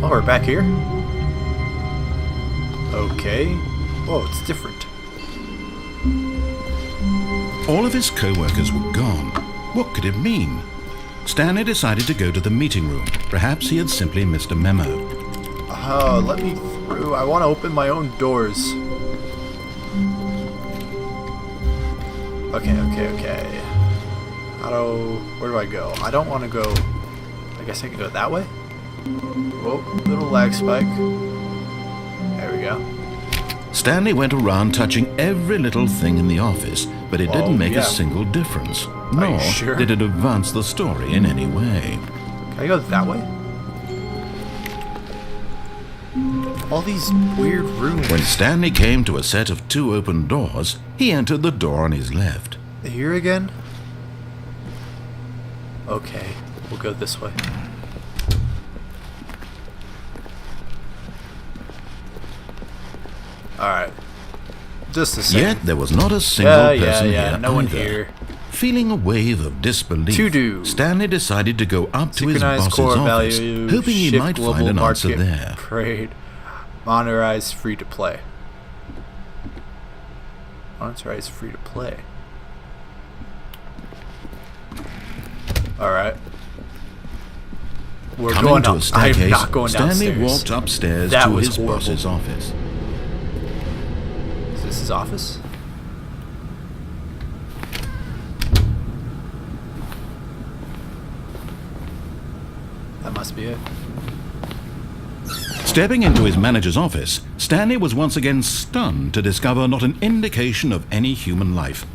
Oh, we're back here? Okay. Oh, it's different. All of his co-workers were gone. What could it mean? Stanley decided to go to the meeting room. Perhaps he had simply missed a memo. Oh, let me through. I want to open my own doors. Okay. Where do I go? I don't want to go. I guess I can go that way? Whoa, little lag spike. There we go. Stanley went around touching every little thing in the office, but it didn't make yeah. a single difference. you Nor sure? did it advance the story in any way. Can I go that way? All these weird rooms. When Stanley came to a set of 2 open doors, he entered the door on his left. Here again? Okay, we'll go this way. Alright. Just a second. Yet there was not a single person here no one either. here. Feeling a wave of disbelief, To do. Stanley decided to go up to his Synchronize boss's core office, value, hoping he shift might global find an answer market there. Trade. Monetize free to play. Monetize free to play. Alright. We're Coming going to up. a staircase, I'm not going Stanley downstairs. walked upstairs That to was his horrible. boss's office. Is this his office? That must be it. Stepping into his manager's office, Stanley was once again stunned to discover not an indication of any human life.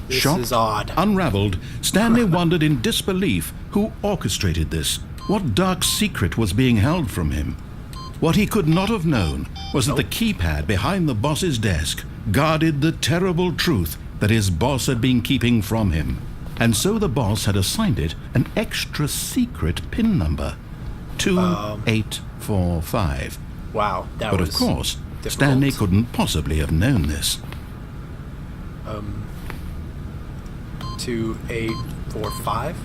This Shocked, is odd. unraveled, Stanley wondered in disbelief who orchestrated this. What dark secret was being held from him? What he could not have known was that the keypad behind the boss's desk guarded the terrible truth that his boss had been keeping from him. And so the boss had assigned it an extra secret PIN number. 2845. Wow, that But was of course, difficult. Stanley couldn't possibly have known this. 2845.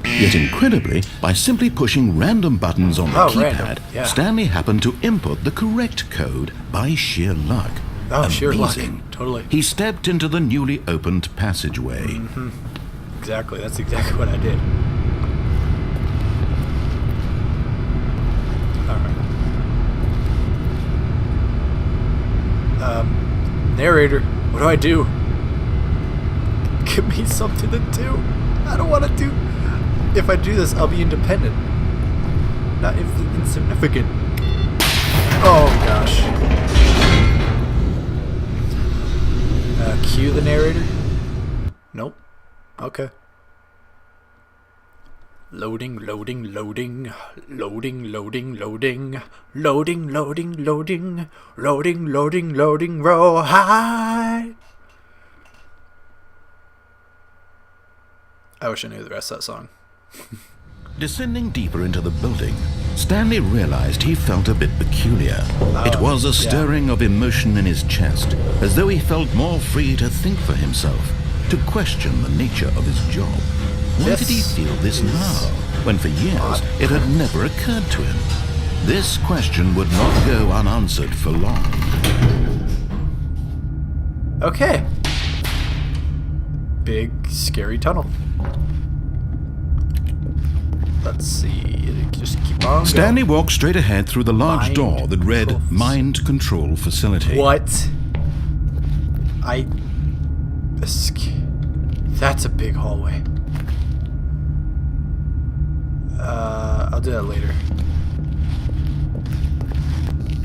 Yet incredibly, by simply pushing random buttons on the Oh, keypad, random, yeah. Stanley happened to input the correct code by sheer luck. Oh, sheer luck. Amazing. Totally. He stepped into the newly opened passageway. Exactly. That's exactly what I did. All right. Narrator, what do I do? Give me something to do. I don't want to do. If I do this, I'll be independent, not insignificant. Oh gosh. Cue the narrator. Nope. Okay. Loading, loading, loading, loading, loading, loading, loading, loading, loading, loading, loading, loading, roll high. I wish I knew the rest of that song. Descending deeper into the building, Stanley realized he felt a bit peculiar. It was a stirring of emotion in his chest, as though he felt more free to think for himself, to question the nature of his job. Why did he feel this now, when for years it had never occurred to him? This question would not go unanswered for long. Okay. Big, scary tunnel. Let's see. Just keep on Stanley going. walked straight ahead through the large Mind door that read control Mind Control Facility. What? That's a big hallway. I'll do that later.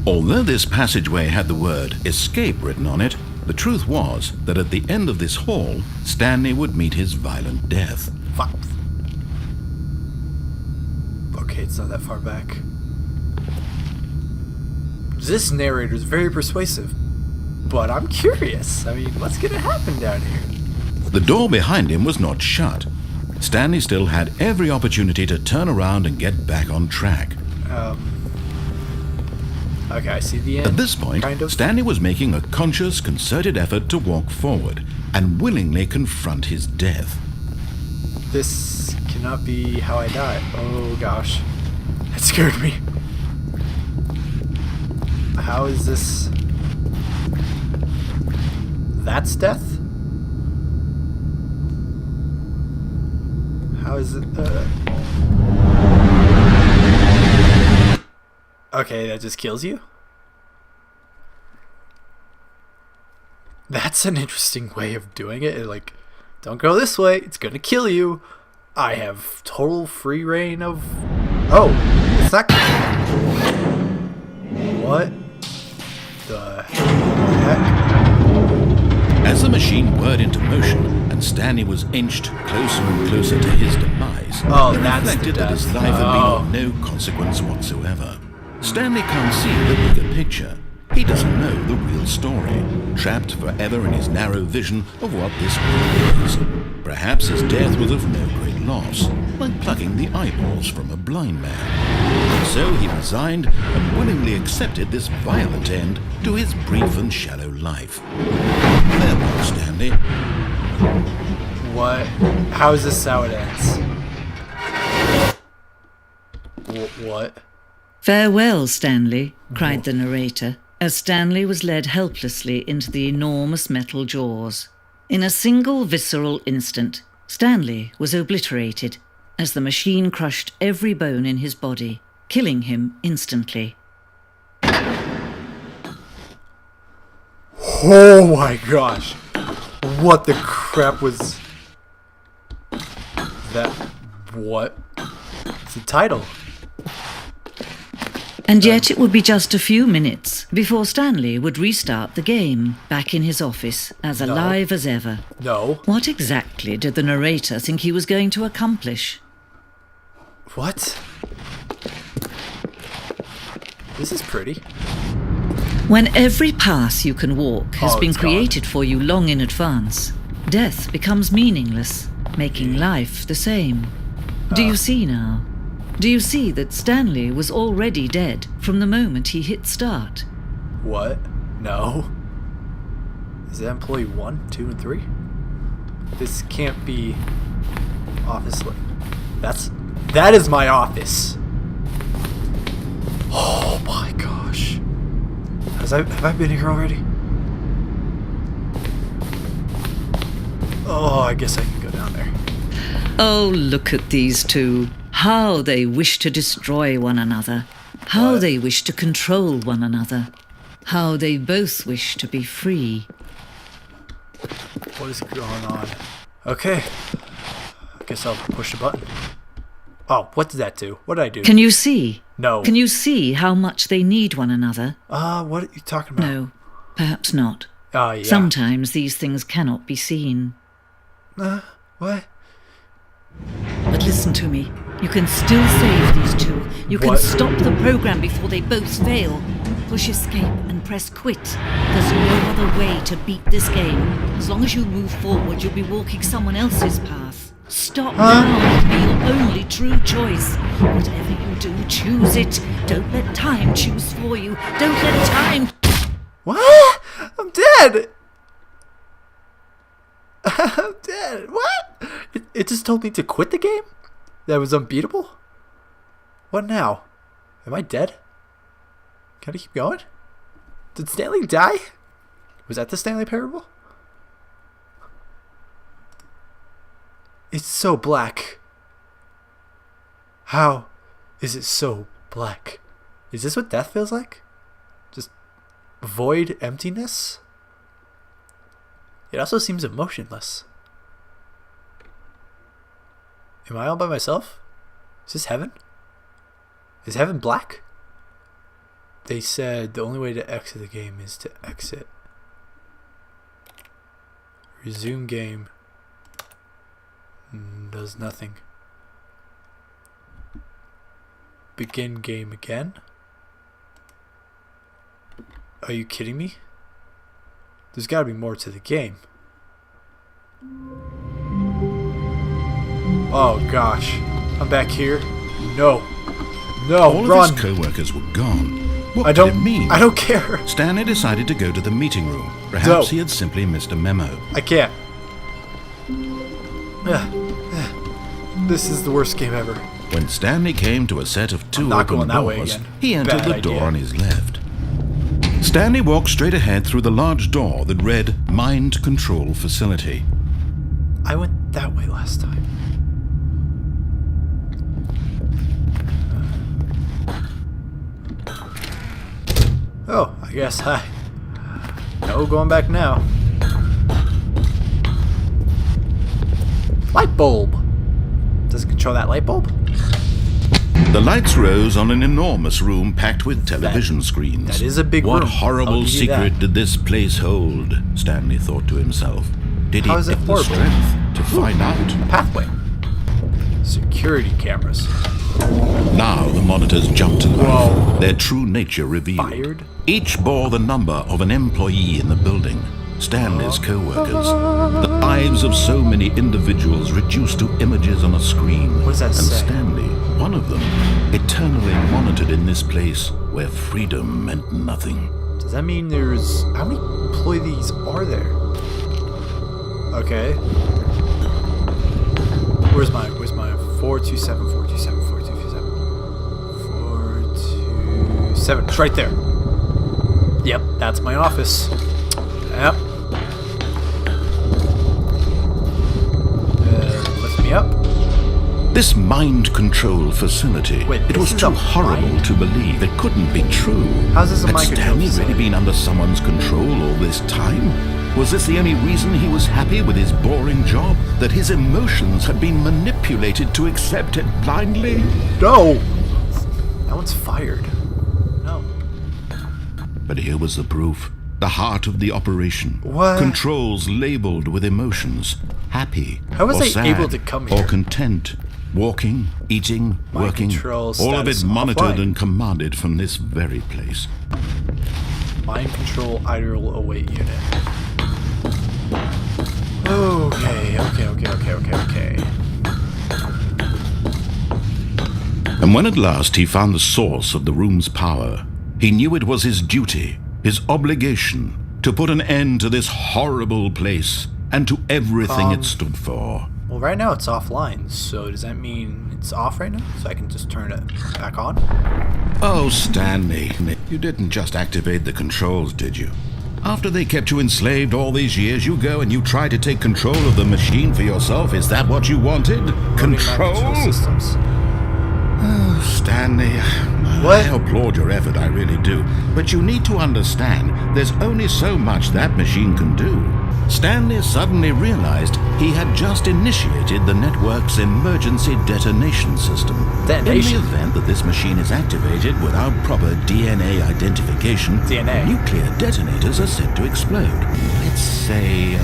Although this passageway had the word escape written on it, the truth was that at the end of this hall, Stanley would meet his violent death. Fuck. Okay, it's not that far back. This narrator is very persuasive, but I'm curious. I mean, what's gonna happen down here? The door behind him was not shut. Stanley still had every opportunity to turn around and get back on track. Okay, I see the end. At this point, kind of. Stanley was making a conscious, concerted effort to walk forward and willingly confront his death. This cannot be how I die. Oh gosh, that scared me. How is this? That's death? How is it? Okay, that just kills you? That's an interesting way of doing it. Like, don't go this way, it's gonna kill you. I have total free reign of... Oh, it's not... What the heck? As the machine whirred into motion and Stanley was inched closer and closer to his demise, Oh, he that's the reflected that his death. life had been of no consequence whatsoever. Stanley can't see the bigger picture. He doesn't know the real story, trapped forever in his narrow vision of what this world is. Perhaps his death was of no great loss, like plucking the eyeballs from a blind man. So he resigned and willingly accepted this violent end to his brief and shallow life. Farewell, Stanley. What? How is this how it ends? What? "Farewell, Stanley," cried the narrator, as Stanley was led helplessly into the enormous metal jaws. In a single visceral instant, Stanley was obliterated as the machine crushed every bone in his body, killing him instantly. Oh my gosh. What the crap was that? What? It's the title. And yet it would be just a few minutes before Stanley would restart the game, back in his office, as alive as ever. No. What exactly did the narrator think he was going to accomplish? What? This is pretty. When every path you can walk has Oh, been it's gone. created for you long in advance, death becomes meaningless, making life the same. Do you see now? Do you see that Stanley was already dead from the moment he hit start? What? No. Is that employee 1, 2, and 3? This can't be office. That is my office. Oh my gosh. Have I been here already? Oh, I guess I can go down there. Oh, look at these two. How they wish to destroy one another. How What? they wish to control one another. How they both wish to be free. What is going on? Okay. I guess I'll push the button. Oh, what did that do? What did I do? Can you see? No. Can you see how much they need one another? What are you talking about? No, perhaps not. Oh, yeah. Sometimes these things cannot be seen. What? But listen to me. You can still save these two. You can What? stop the program before they both fail. Push escape and press quit. There's no other way to beat this game. As long as you move forward, you'll be walking someone else's path. Stop now and be your only true choice. Whatever you do, choose it. Don't let time choose for you. Don't let time... What? I'm dead! I'm dead. What? It just told me to quit the game? That was unbeatable? What now? Am I dead? Can I keep going? Did Stanley die? Was that the Stanley Parable? It's so black. How is it so black? Is this what death feels like? Just void emptiness? It also seems emotionless. Am I all by myself? Is this heaven? Is heaven black? They said the only way to exit the game is to exit. Resume game. Does nothing. Begin game again? Are you kidding me? There's gotta be more to the game. Oh gosh. I'm back here. No. No, All run. of his co-workers were gone. What I did it don't mean? I don't care. Stanley decided to go to the meeting room. Perhaps No. he had simply missed a memo. I can't. This is the worst game ever. When Stanley came to a set of two not open going that way doors, again. he entered Bad the idea. door on his left. Stanley walked straight ahead through the large door that read Mind Control Facility. I went that way last time. Oh, I guess no going back now. Light bulb. Does it control that light bulb? The lights rose on an enormous room packed with television screens. That is a big What room. I'll horrible give you secret that. did this place hold? Stanley thought to himself. Did he How is it have the horrible? strength to find out? Pathway. Security cameras. Now the monitors jumped to life, Whoa. their true nature revealed. Fired? Each bore the number of an employee in the building, Stanley's co-workers. The lives of so many individuals reduced to images on a screen. What does that and say? Stanley, one of them, eternally monitored in this place where freedom meant nothing. Does that mean there's... How many employees are there? Okay. Where's my 427, 427, 427, 427. It's right there. Yep, that's my office. Yep. Lift me up. This mind control facility, Wait, it this was is too a horrible mind? to believe. It couldn't be true. How's this a Had mind control Stanley facility? really been under someone's control all this time? Was this the only reason he was happy with his boring job? That his emotions had been manipulated to accept it blindly? No! That one's fired. No. But here was the proof. The heart of the operation. What? Controls labeled with emotions. Happy. How was or I sad, able to come here? Or content. Walking, eating, Mind working. control All of it status monitored offline. and commanded from this very place. Mind control idle await unit. Okay. And when at last he found the source of the room's power, he knew it was his duty, his obligation, to put an end to this horrible place and to everything it stood for. Well, right now it's offline, so does that mean it's off right now? So I can just turn it back on? Oh, Stanley, you didn't just activate the controls, did you? After they kept you enslaved all these years, you go and you try to take control of the machine for yourself. Is that what you wanted? Control? Control systems. Oh, Stanley, What? I applaud your effort, I really do. But you need to understand, there's only so much that machine can do. Stanley suddenly realized he had just initiated the network's emergency detonation system. Detonation? In the event that this machine is activated without proper DNA identification, DNA? nuclear detonators are set to explode. Let's say,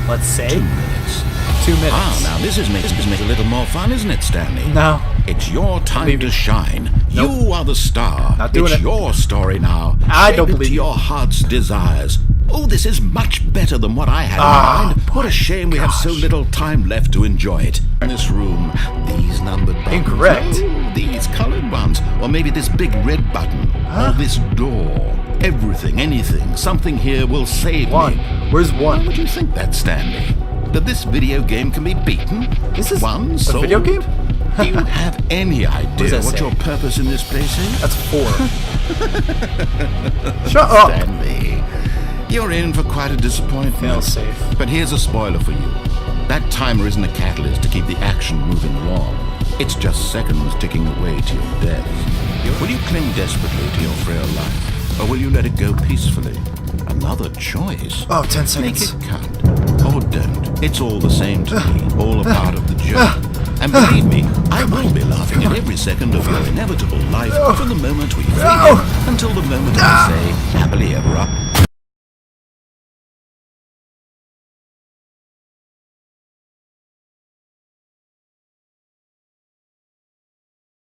Let's say 2 minutes. 2 minutes. Ah, now this is making it a little more fun, isn't it, Stanley? No. It's your time Believe to me. shine. Nope. You are the star. Not doing it's it. your story now. I Shape don't it believe to you. your heart's desires. Oh, this is much better than what I had in mind. What a shame we have so gosh. little time left to enjoy it. In this room, these numbered buttons. Incorrect. No, these colored ones. Or maybe this big red button. Or this door. Everything, anything, something here will save One. me. Where's Why one? would you think that, Stanley? That this video game can be beaten? This is one a sold? video game? Do you have any idea that what say? your purpose in this place is? That's 4. Shut up! Stanley, you're in for quite a disappointment. Fail safe. But here's a spoiler for you. That timer isn't a catalyst to keep the action moving along. It's just seconds ticking away to your death. Will you cling desperately to your frail life, or will you let it go peacefully? Another choice. Oh, 10 Make seconds. it count, or don't. It's all the same to me, all a part of the journey. And believe me, I will be laughing at every second of your inevitable life from the moment we fade in until the moment we say happily ever after.